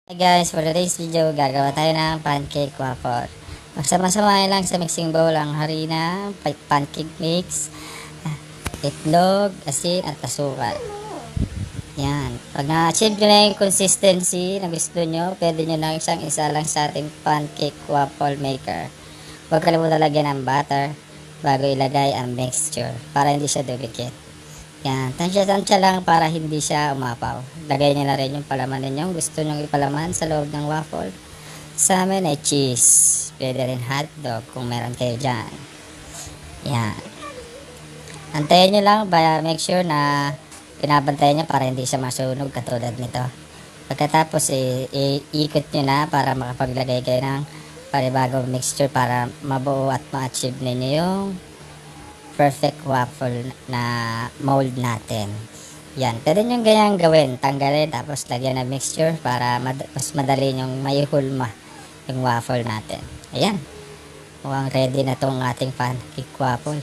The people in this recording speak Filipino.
Hey guys, for today's video, gagawa tayo ng pancake waffle. Magsama-samahin lang sa mixing bowl ang harina, pancake mix, itlog, asin, at asukal. Yan. Pag na-achieve nyo na yung consistency na gusto nyo, pwede nyo lang siyang isa lang sa ating pancake waffle maker. Huwag kalimutan lagyan ng butter bago ilagay ang mixture para hindi siya dumikit. Yan, tansya-tansya lang para hindi siya umapaw. Lagay nyo na rin yung palaman ninyong gusto nyong ipalaman sa loob ng waffle. Sa amin ay cheese. Pwede rin hotdog kung meron kayo dyan. Yan. Antayin nyo lang, make sure na pinabantayan nyo para hindi siya masunog katulad nito. Pagkatapos, iikot nyo na para makapaglagay kayo ng panibagong mixture para mabuo at ma-achieve ninyo yung perfect waffle na mold natin. Yan, pwede nyo ganyan gawin, tanggalin tapos lagyan ng mixture para mas madali nyong maihulma yung waffle natin. Ayan, mukhang ready na tong ating pancake waffle.